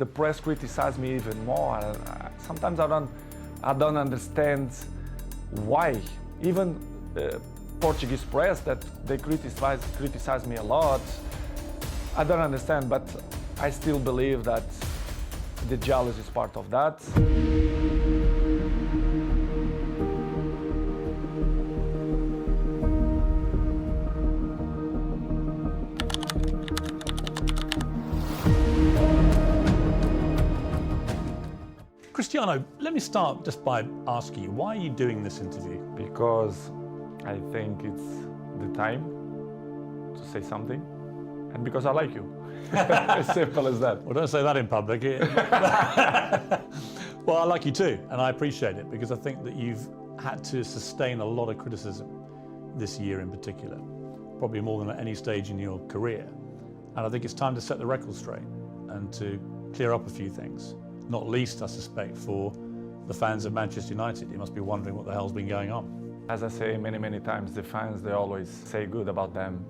The press criticizes me even more. Sometimes I don't understand why. Even Portuguese press that they criticize me a lot. I don't understand, but I still believe that the jealousy is part of that. Cristiano, let me start just by asking you, why are you doing this interview? Because I think it's the time to say something, and because I like you. As simple as that. Well, don't say that in public. Well, I like you too, and I appreciate it, because I think that you've had to sustain a lot of criticism this year in particular, probably more than at any stage in your career. And I think it's time to set the record straight and to clear up a few things. Not least, I suspect, for the fans of Manchester United. You must be wondering what the hell's been going on. As I say many times, the fans, they always say good about them.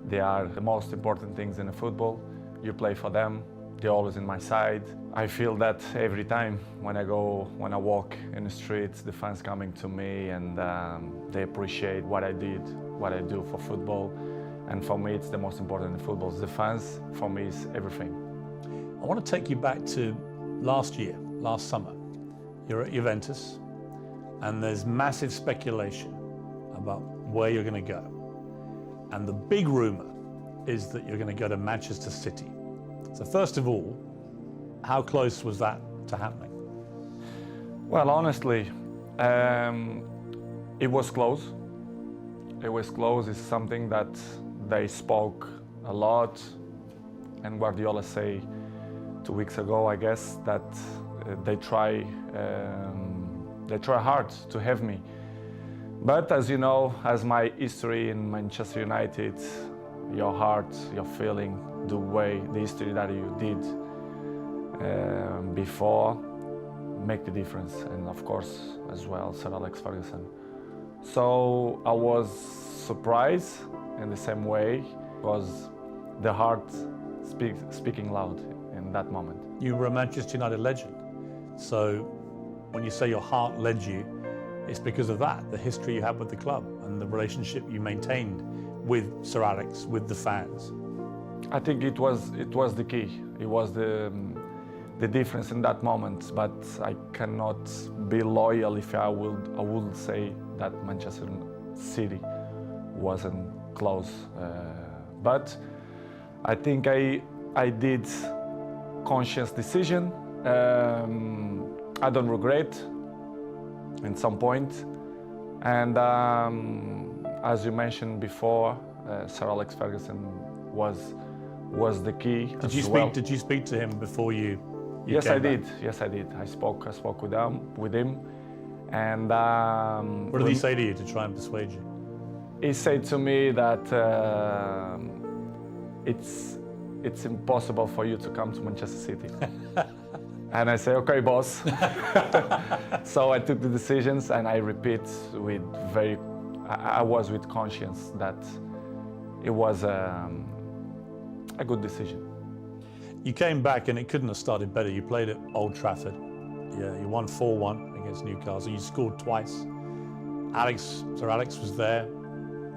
They are the most important things in the football. You play for them, they're always in my side. I feel that every time when I walk in the streets, the fans coming to me and they appreciate what I did, what I do for football. And for me, it's the most important in football. The fans, for me, is everything. I want to take you back to last year, last summer. You're at Juventus, and there's massive speculation about where you're going to go. And the big rumor is that you're going to go to Manchester City. So first of all, how close was that to happening? Well, honestly, it was close. It was close. It's something that they spoke a lot, and Guardiola say 2 weeks ago, I guess, that they try hard to have me. But as you know, as my history in Manchester United, your heart, your feeling, the history that you did before make the difference. And of course, as well, Sir Alex Ferguson. So I was surprised in the same way, because the heart speaking loud in that moment. You were a Manchester United legend. So when you say your heart led you, it's because of that, the history you had with the club and the relationship you maintained with Sir Alex, with the fans. I think it was the key. It was the difference in that moment. But I cannot be loyal if I would say that Manchester City wasn't close. But I think I did conscious decision. I don't regret in some point. And as you mentioned before, Sir Alex Ferguson was the key. Did you speak to him before you Yes, came I back? did. Yes, I did. I spoke with him, and What did he say to you to try and persuade you? he said to me that it's impossible for you to come to Manchester City. And I say, okay, boss. So I took the decisions, and I repeat I was with conscience that it was a good decision. You came back and it couldn't have started better. You played at Old Trafford. Yeah, you won 4-1 against Newcastle. You scored twice. Sir Alex was there,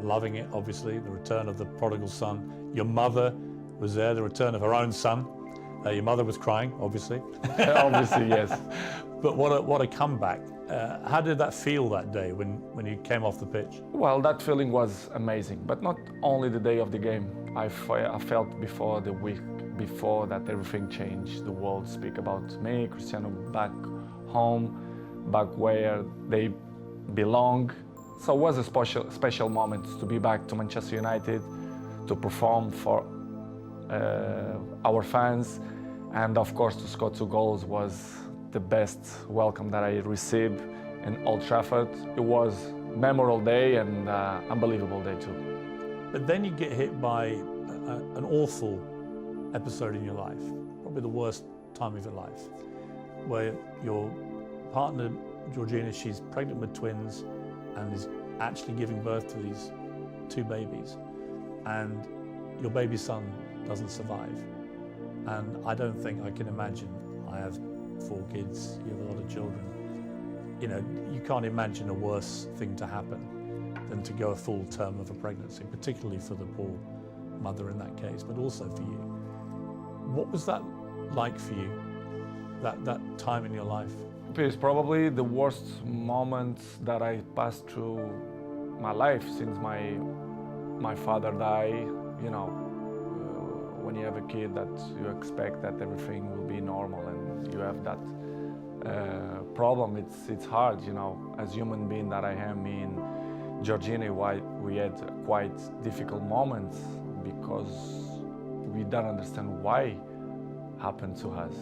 loving it, obviously, the return of the prodigal son. Your mother was there, the return of her own son. Your mother was crying, obviously. Obviously, yes. But what a comeback. How did that feel that day when you came off the pitch? Well, that feeling was amazing, but not only the day of the game. I felt before the week before that everything changed. The world speak about me, Cristiano, back home, back where they belong. So it was a special moment to be back to Manchester United, to perform for our fans, and of course to score 2 goals was the best welcome that I received in Old Trafford. It was a memorable day and unbelievable day too. But then you get hit by an awful episode in your life, probably the worst time of your life, where your partner, Georgina, she's pregnant with twins and is actually giving birth to these 2 babies, and your baby son doesn't survive. And I don't think I can imagine. I have 4 kids, you have a lot of children. You know, you can't imagine a worse thing to happen than to go a full term of a pregnancy, particularly for the poor mother in that case, but also for you. What was that like for you, that time in your life? It's probably the worst moment that I passed through my life since my father died. You know, when you have a kid, that you expect that everything will be normal, and you have that problem. It's hard, you know, as human being that I am. Me and Georgina, we had quite difficult moments because we don't understand why happened to us.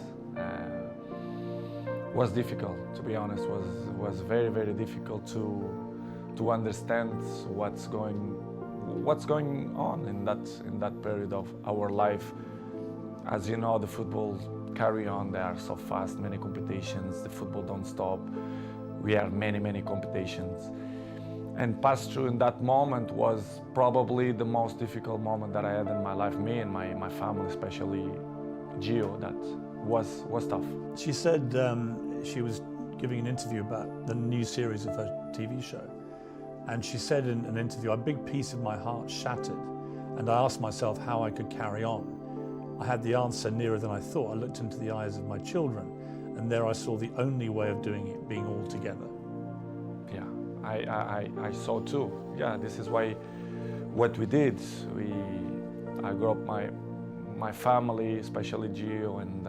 Was difficult, to be honest. Was very, very difficult to understand what's going on in that period of our life. As you know, the football carry on. They are so fast, many competitions. The football don't stop. We have many competitions. And pass through in that moment was probably the most difficult moment that I had in my life. Me and my family, especially Gio, that was tough. She said she was giving an interview about the new series of her TV show. And she said in an interview, a big piece of my heart shattered. And I asked myself how I could carry on. I had the answer nearer than I thought. I looked into the eyes of my children, and there I saw the only way of doing it, being all together. Yeah, I saw too. Yeah, this is why what we did. I grew up my family, especially Gio, and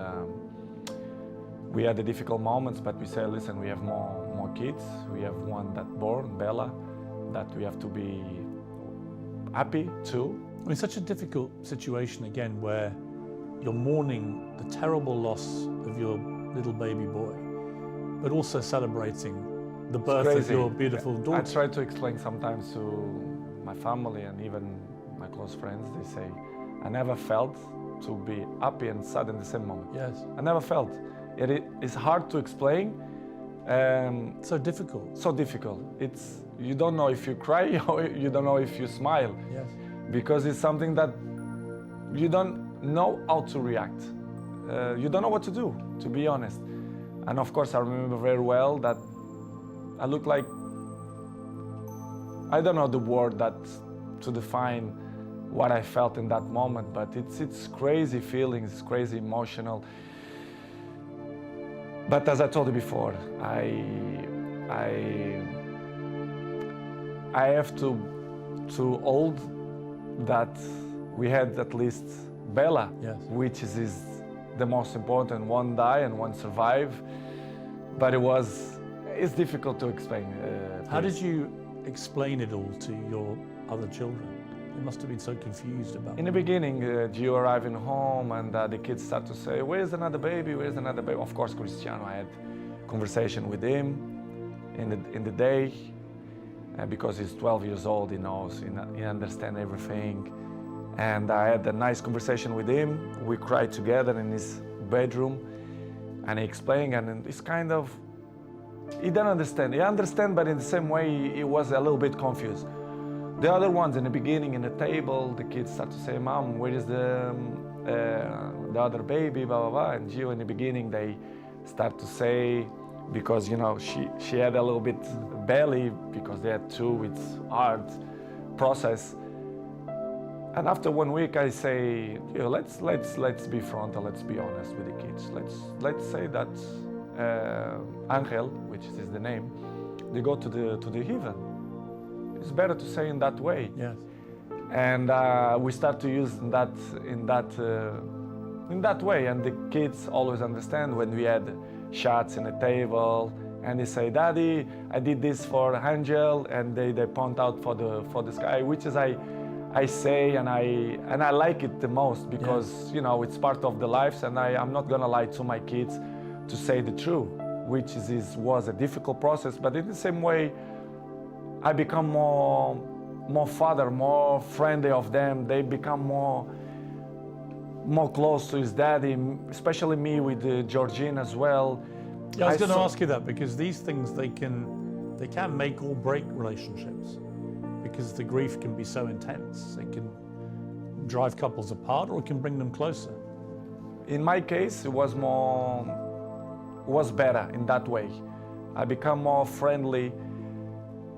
we had the difficult moments, but we said, listen, we have more kids. We have one that born, Bella, that we have to be happy too. I mean, such a difficult situation again, where you're mourning the terrible loss of your little baby boy, but also celebrating the birth of your beautiful daughter. I try to explain sometimes to my family and even my close friends. They say, I never felt to be happy and sad in the same moment. Yes. I never felt. It is hard to explain. So difficult. So difficult. You don't know if you cry or you don't know if you smile. Yes. Because it's something that you don't know how to react. You don't know what to do, to be honest. And of course, I remember very well that I looked like, I don't know the word that to define what I felt in that moment, but it's crazy feelings, it's crazy emotional. But as I told you before, I have to hold that we had at least Bella, yes, which is the most important. One die and one survive, but it's difficult to explain. How did you explain it all to your other children? They must have been so confused about it. In the beginning, Gio arriving home and the kids start to say, where's another baby, where's another baby? Of course, Cristiano, I had conversation with him in the day, because he's 12 years old, he knows, he understands everything. And I had a nice conversation with him. We cried together in his bedroom, and he explained, and it's kind of, he didn't understand. He understand, but in the same way, he was a little bit confused. The other ones in the beginning, in the table, the kids start to say, Mom, where is the other baby, blah, blah, blah. And Gio, in the beginning, they start to say, because, you know, she had a little bit belly, because they had 2, it's hard process. And after 1 week, I say, let's be frontal, let's be honest with the kids. Let's say that Angel, which is the name, they go to the heaven. It's better to say in that way. Yes. And we start to use in that way. And the kids always understand when we had shots in the table, and they say, Daddy, I did this for Angel, and they point out for the sky, which is I say, and I like it the most, because yes, you know, it's part of the lives, and I'm not gonna lie to my kids to say the truth, which was a difficult process. But in the same way, I become more father, more friendly of them. They become more close to his daddy, especially me with Georgine as well. Yeah, I was going to ask you that, because these things, they can make or break relationships, because the grief can be so intense. It can drive couples apart, or it can bring them closer. In my case, it was better in that way. I become more friendly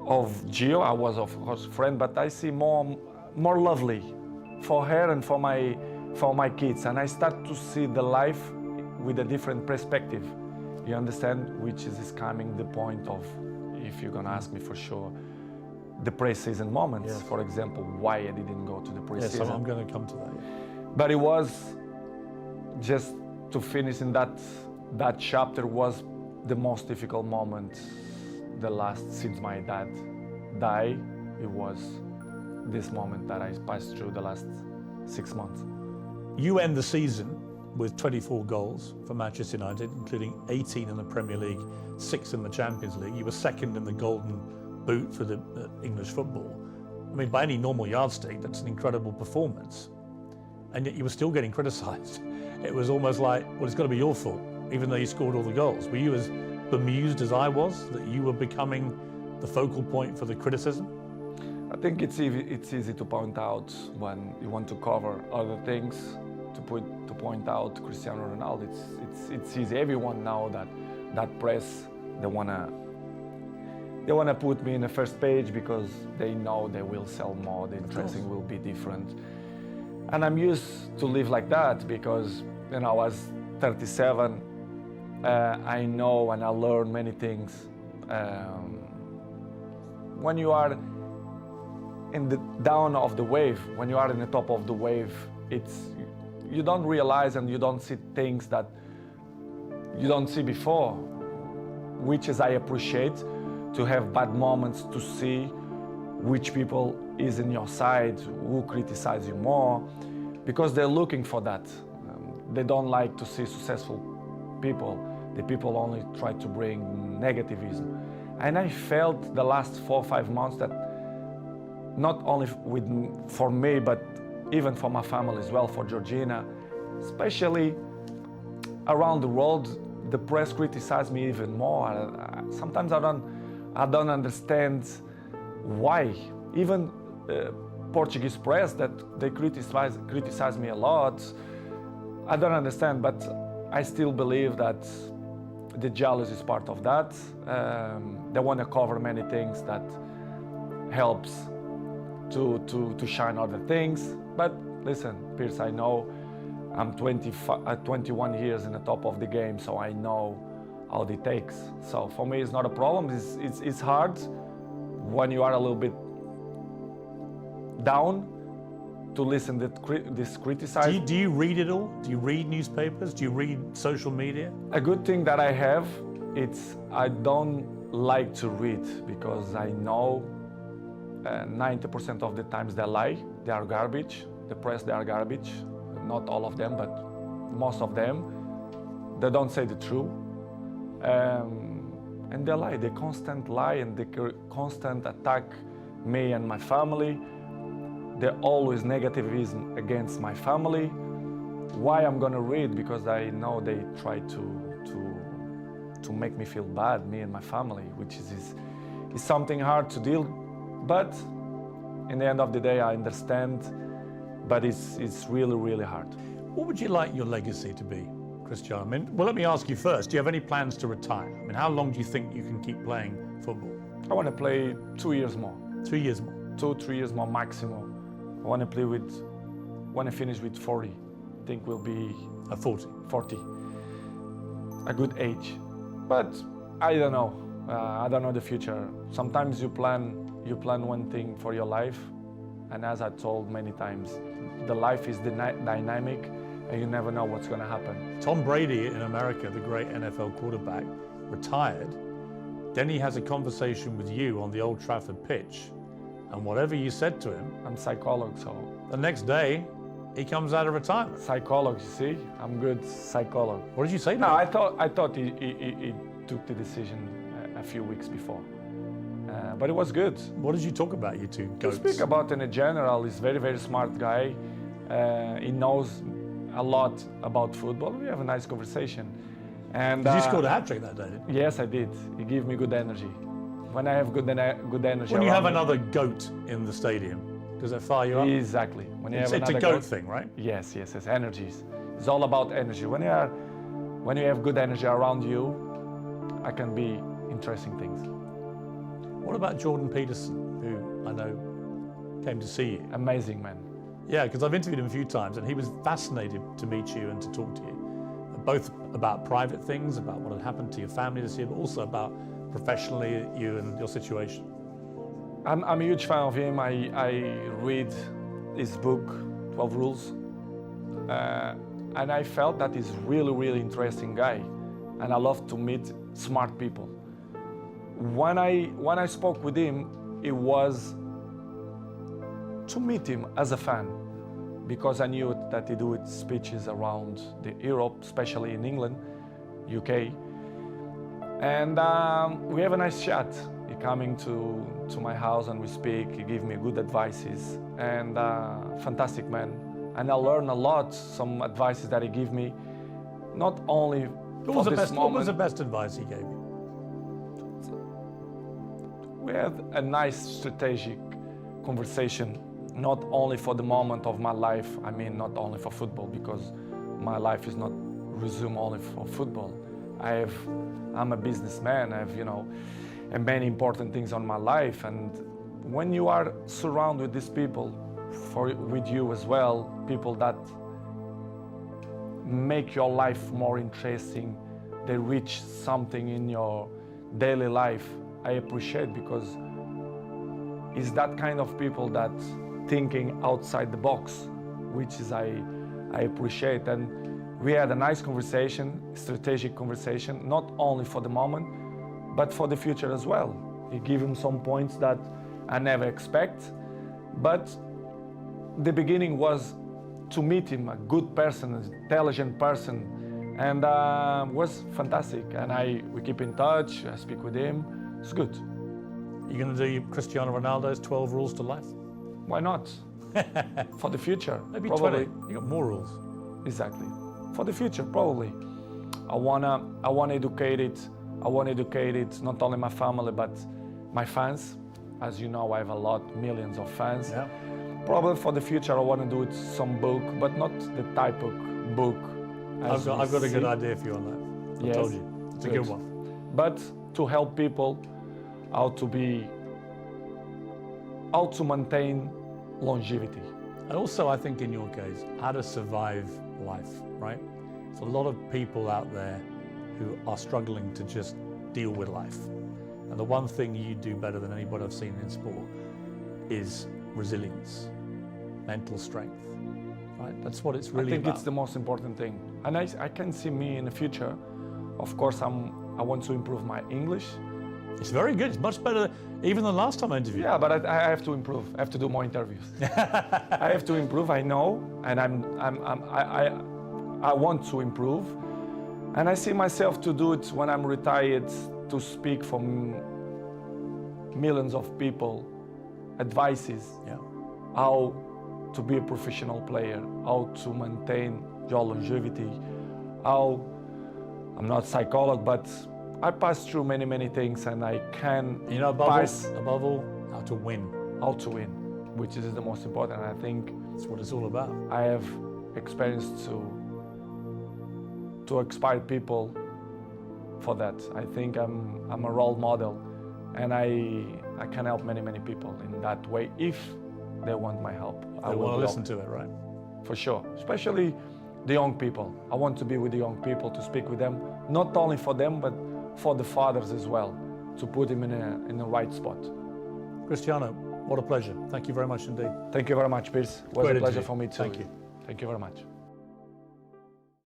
of Gio. I was of course friend, but I see more lovely for her and for my kids, and I start to see the life with a different perspective. You understand? Which is coming the point of, if you're gonna ask me for sure, the pre-season moments. Yes. For example, why I didn't go to the pre-season. Yes, I'm going to come to that. But it was just to finish in that chapter was the most difficult moment. The last since my dad died, it was this moment that I passed through the last 6 months. You end the season with 24 goals for Manchester United, including 18 in the Premier League, 6 in the Champions League. You were second in the Golden Boot for the English football. I mean, by any normal yardstick, that's an incredible performance. And yet you were still getting criticised. It was almost like, well, it's got to be your fault, even though you scored all the goals. Were you as bemused as I was that you were becoming the focal point for the criticism? I think it's easy to point out when you want to cover other things, to point out Cristiano Ronaldo. It's easy. Everyone know that press, they wanna put me in the first page because they know they will sell more, the dressing will be different. And I'm used to live like that because, I was 37. I know and I learn many things. When you are in the down of the wave, when you are in the top of the wave, you don't realize and you don't see things that you don't see before, which is I appreciate, to have bad moments to see which people is in your side, who criticize you more, because they're looking for that. They don't like to see successful people. The people only try to bring negativism. And I felt the last 4 or 5 months that not only for me, but even for my family as well, for Georgina, especially around the world, the press criticized me even more. Sometimes I don't understand why. Even Portuguese press, that they criticize me a lot. I don't understand, but I still believe that the jealousy is part of that. They want to cover many things that helps to shine other things. But listen, Piers, I know I'm 21 years in the top of the game, so I know how it takes. So for me, it's not a problem. It's hard when you are a little bit down to listen to this criticism. Do you read it all? Do you read newspapers? Do you read social media? A good thing that I have, I don't like to read because I know 90% of the times they lie. They are garbage. The press, they are garbage. Not all of them, but most of them. They don't say the truth. And they lie. They constant lie and they constant attack me and my family. They're always negativism against my family. Why I'm gonna read? Because I know they try to make me feel bad, me and my family, which is something hard to deal. But in the end of the day, I understand. But it's really, really hard. What would you like your legacy to be, Cristiano? I mean, well, let me ask you first. Do you have any plans to retire? I mean, how long do you think you can keep playing football? I want to play 2 years more. 2 years more? 2-3 years more maximum. I want to play when I finish with 40. I think we'll be... 40? 40. A good age. But I don't know. I don't know the future. Sometimes you plan one thing for your life, and as I told many times, the life is dynamic, and you never know what's going to happen. Tom Brady in America, the great NFL quarterback, retired. Then he has a conversation with you on the Old Trafford pitch, and whatever you said to him, I'm psychologist, so the next day he comes out of retirement. Psychologist, you see, I'm good psychologist. What did you say to No, him? I thought he took the decision a few weeks before. But it was good. What did you talk about, you two goats? To speak about in general, he's very, very smart guy. He knows a lot about football. We have a nice conversation. And you scored a hat-trick that day, didn't you? Yes, I did. He gave me good energy. When I have good energy. When you have another goat in the stadium, does that fire you up? Exactly. When you It's have a another goat thing, right? Yes. Energies. It's all about energy. When you have good energy around you, I can be interesting things. What about Jordan Peterson, who I know came to see you? Amazing man. Yeah, because I've interviewed him a few times, and he was fascinated to meet you and to talk to you, both about private things, about what had happened to your family this year, but also about professionally you and your situation. I'm a huge fan of him. I read his book, 12 Rules, and I felt that he's really, really interesting guy, and I love to meet smart people. When I spoke with him, it was to meet him as a fan, because I knew that he do speeches around Europe, especially in England, UK, and we have a nice chat. He coming to my house and we speak. He give me good advices, and fantastic man. And I learn a lot, some advices that he give me, not only for this moment. What was the best advice he gave you? We had a nice strategic conversation, not only for the moment of my life. I mean, not only for football, because my life is not resumed only for football. I'm a businessman. I have, and many important things on my life. And when you are surrounded with these people, with you as well, people that make your life more interesting, they reach something in your daily life, I appreciate, because it's that kind of people that thinking outside the box, which is I appreciate. And we had a nice conversation, strategic conversation, not only for the moment, but for the future as well. He gave him some points that I never expect, but the beginning was to meet him, a good person, an intelligent person, and was fantastic. And we keep in touch, I speak with him, it's good. You're going to do Cristiano Ronaldo's 12 rules to life? Why not? For the future. Maybe probably. 20, you got more rules. Exactly. For the future, probably. I wanna educate it, not only my family, but my fans. As you know, I have millions of fans. Yeah. Probably for the future, I want to do it some book, but not the type of book. I've got a good idea for you on that. I told you. It's a good one. But to help people how to maintain longevity. And also, I think in your case, how to survive life, right? There's a lot of people out there who are struggling to just deal with life. And the one thing you do better than anybody I've seen in sport is resilience, mental strength, right? That's what it's really about. I think it's the most important thing. And I can see me in the future. Of course, I want to improve my English. It's very good. It's much better even than last time I interviewed. Yeah, but I have to improve. I have to do more interviews. I have to improve. I know, and I want to improve, and I see myself to do it when I'm retired, to speak for millions of people, advices, how to be a professional player, how to maintain your longevity, how, I'm not a psychologist, but I passed through many things, and I can above all, how to win. How to win, which is the most important. I think that's what it's all about. I have experience to inspire people for that. I think I'm a role model, and I can help many people in that way if they want my help. They want to listen to it, right? For sure, especially the young people. I want to be with the young people, to speak with them, not only for them, but for the fathers as well, to put him in the right spot. Cristiano, what a pleasure. Thank you very much indeed. Thank you very much, Piers. It was a pleasure for me too. Thank you. Thank you very much.